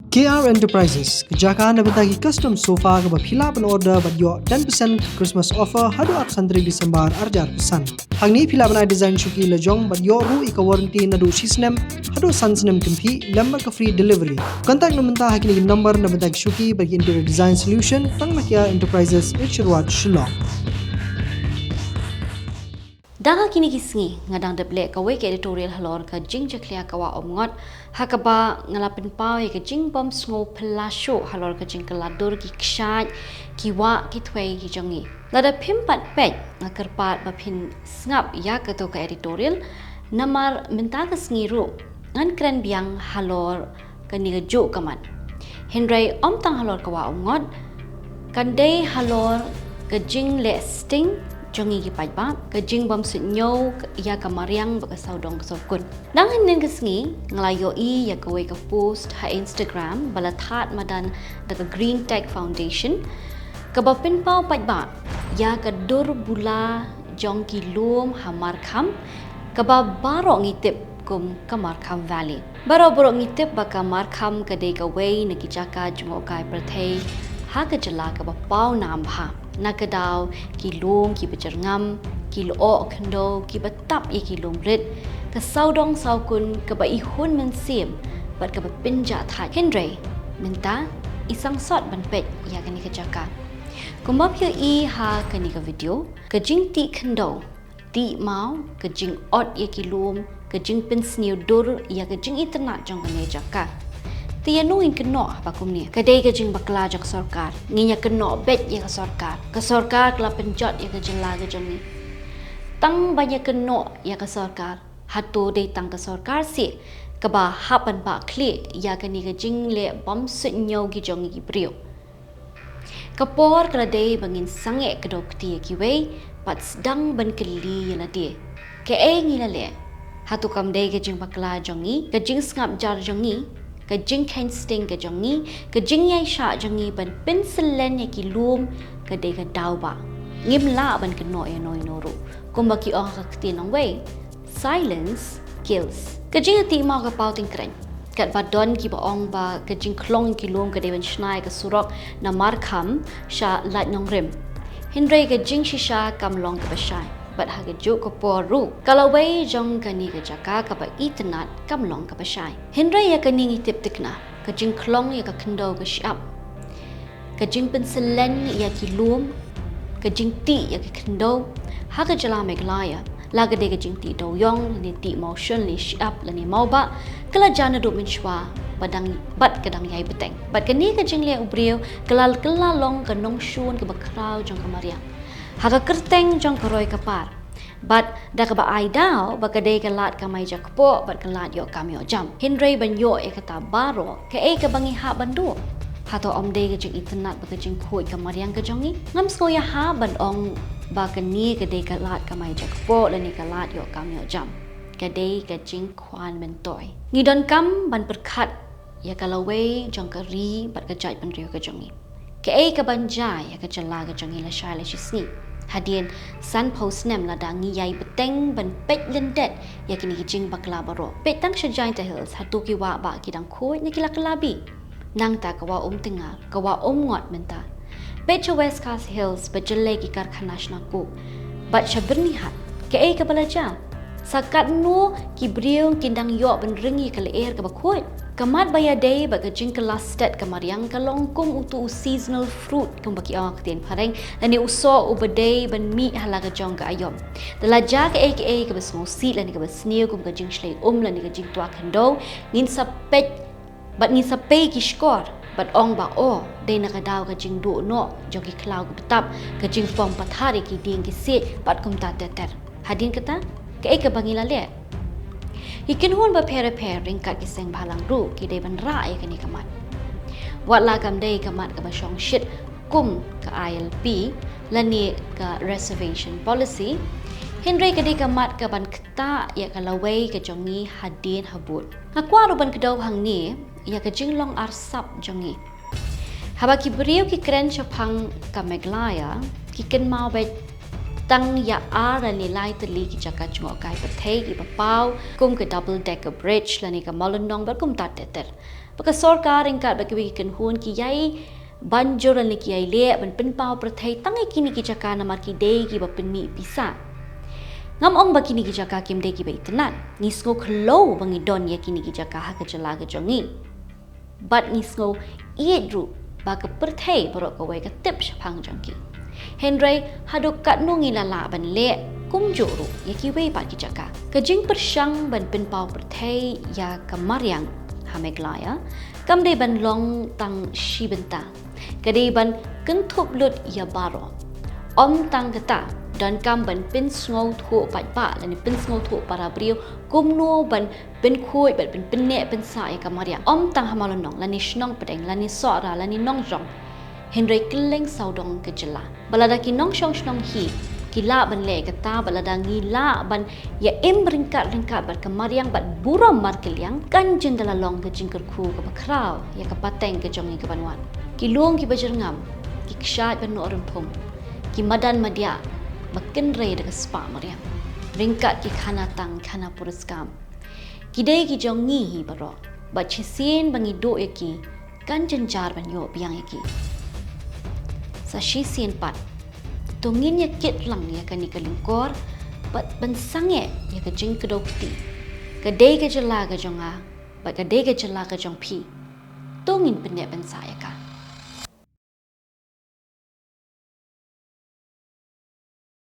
KR Enterprises, Jaka na batagi custom sofa ka phila pan order but your 10% Christmas offer hadu ak santri December arjar pesan. Hangni phila bana design shuki lejong but your ru ika warranty nadu sisnem hadu sansnem kimpi lembar ka free delivery. Contact numenta hakini number na batagi shuki bagi interior design solution tang KR Enterprises Richard Shillong. Danga kini kisngi ngadang deble ka wek editorial halor ka Jingjyrngam kawa omngot hakaba ngalapin pau ka jingbom sngo pelasho halor ka jingkaladur ki kshaj ki wa ki thwei ki jongi lada phimpat pej ngakarpat baphin snap ya ka to ka editorial namar minta ka sngi ru ngan kren biang halor ka ni ka jo kaman Henry omtang halor kawa omngot kandai halor ka jing le sting jongi ki pajba ka jingbom sinyo ya kamariang baka saudong sokun nang hinin kesngi nglayo I ya ka we ka post ha Instagram balathat madan da ka Green Tech Foundation ka bapin pau pajba ya ka dur bula jong ki lum hamar kham ka ba baro ngitip kum kamarkham valley baro baro ngitip ba kamarkham ka de ka we na ki jaka jungo kai prathei ha ka jala ka ba pau nam ha nakadaw ki lum ki Jingjyrngam ki lo khando ki batap ye ki lum rit ka saudong saukun ka ba ihun men sim bat ka ba pinja tha Henry minta isang sot ban pet ya kani ka jaka kumbap ye I ha kani ka video ka jing ti khando ti mau ka jing ot ye ki lum ka jing pin sniu dur ya ka jing internet jong kani jaka Tia nuin keno bakum ni. Kadai ka jing bakla jak sarkar. Nginya keno bet ya ka sarkar kala penjot ya ka jela ka jong ni. Tang banyak keno ya ka sarkar. Hatu dei tang ka sarkar si. Kaba hapan ba kli ya ka ni ka jing le bom sunyo ki jong ki brio. Kapor kala dei bangin sange kedok ti ki wei pat sedang ban keli ya la di. Ke ngila le. Hatu kam dei ka jing bakla jong ni, ka jing ngap jar jong ni. Ka jing kain sting ka jongi ka jing yai sha jongi ban penselen ya ki lum ka de ka daw ba ngim la ban ka no ya noi noru kumba ki ong ka tinong way silence kills ka jing ti ma ka pauting kren kat ba don ki ba ong ba ka jing klong ki lum ka de ban shnai ka surok na markham sha lat nong rim Henry ka jing shisha kam long ka ba shai but haga jo ko poru kalaway jong kani ka jaka ka ba itnat kamlong ka ba shai Henry ya kani ngitip tikna ka jing klong ya ka kendo ka shap ka jing penselen ya ki lum ka jing ti ya ka kendo haga jala Meghalaya laga de ka jing ti do yong ni ti motion li shap la ni mau ba kala jana do min shwa badang bat kadang yai beteng bat kani ka jing le ubrio kala long ka nong shun ka ba kraw jong ka maria Haga kerteng jong karoi kapar. But da ka ba ai daw ba ka dei ka lat ka mai jak po bat ka lat yo kam yo jam. Henry ban yo e kata baro ka e ka bangi ha bandu. Hato om dei ka jing internet ba ka jing khoi ka mariang ka jongi. Ngam sko ya ha ban ong ba ka ni ka dei ka lat ka mai jak po la ni ka lat yo kam yo jam. Ka dei ka jing kwan men toy. Ngi don kam ban perkhat ya ka lawe jong ka ri bat ka jai ban rio ka jongi. Ka e ka banjai ya ka jala ka jongi la shai la shisni. Hadien san post nem la dangi yai beteng ban pet lendet ya kini kijing bakla baro petang shajai ta hills hatu ki wa ba kidang khoi ni kila kalabi nang ta kawa tengar kawa ngot menta pet West Coast Hills bajale ki karkhana shna ko bat shabrni hat ke ai ka balaja sakat no ki briung kindang yo ban ringi kala air ka bakhoi kamat baya day baga jingka lastet kamariang kalongkong utu seasonal fruit kung baki awak tin pareng lani uso ubaday ban mi halaga jong ka ayom dala ja ka aka ka basmo si lani ka basniu kung ka jing shlay lani ka jing tua kando ngin sa pet bat ngin sa pay ki skor bat ong ba o day nakadaw ka jing do no jong ki klaw ka betap ka jing pong pathari ki ding ki sit bat kum ta ter hadin kata ka aka bangila le Ikin hun ba pere ringkat kiseng balang ru ki de ban ra ya kani kamat. Wat la kam dei kamat ka ba shong shit kum ka ILP lani ka reservation policy. Henry ka de kamat ka ban kta ya ka laway ka jongi hadin habut. Akwa ru ban kadaw hang ni ya ka jinglong arsap jongi. Haba ki beriu ki kren chapang ka Meghalaya ki ken mau bet tang ya ara nilai teli ki jaka chungo kai pathei ki papau kum ke double decker bridge lani ka molondong bar kum tat ter Baka sorkar ringkat bagi wikan hun ki yai banjoran ni ki yai le ban penpau perthai tangai kini ki jaka namar ki dei ki ba penmi bisa. Ngam ong ba kini ki jaka kim dei ki ba itenan. Ngisngo khlo bangi don ya kini ki jaka ha ka jala ka jongi. Bat ngisngo iedru ba ka perthai borok ka wai ka tip shapang jongki. Henry haduk kat nungi lala ban le kum juru ya ki wei ba ki jaka. Kajing persyang ban penpau perthai ya ka Mariang ha Meghalaya kam dei ban long tang shibenta. Kadei ban kentup lut ya baro. Om tang kata dan kam ban pin ngau thu pat pa lani pin ngau thu para brio kumno ban pin khoi ban pin ne pin sa ya ka Mariang. Om tang hamalonong lani shnong pedeng lani sora lani nong jong. Henry keleng saudong ke jela. Balada ki nong shong shnong hi kila ban le kata balada ngila ban ya em ringkat bat ke Mariang bat buram mar keliang kan jendela long ke jingker ku ke bakrau ya ke pateng ke jongi ke banwan. Ki luong ki Jingjyrngam ki kshat ban no rempung ki madan madia makin rei de spa Mariang. Ringkat ki khana tang khana puruskam. Ki dei ki jongi hi baro bat chisin bangi do ya ki kan jenjar ban yo biang ya ki. Sa shi sien pat tungin ya kit lang ya ka ni kalingkor bat ban sange ya ka jing kedokti ka dei ka jela ka jonga bat ka dei ka jela ka jong pi tungin penyek ban sa ya ka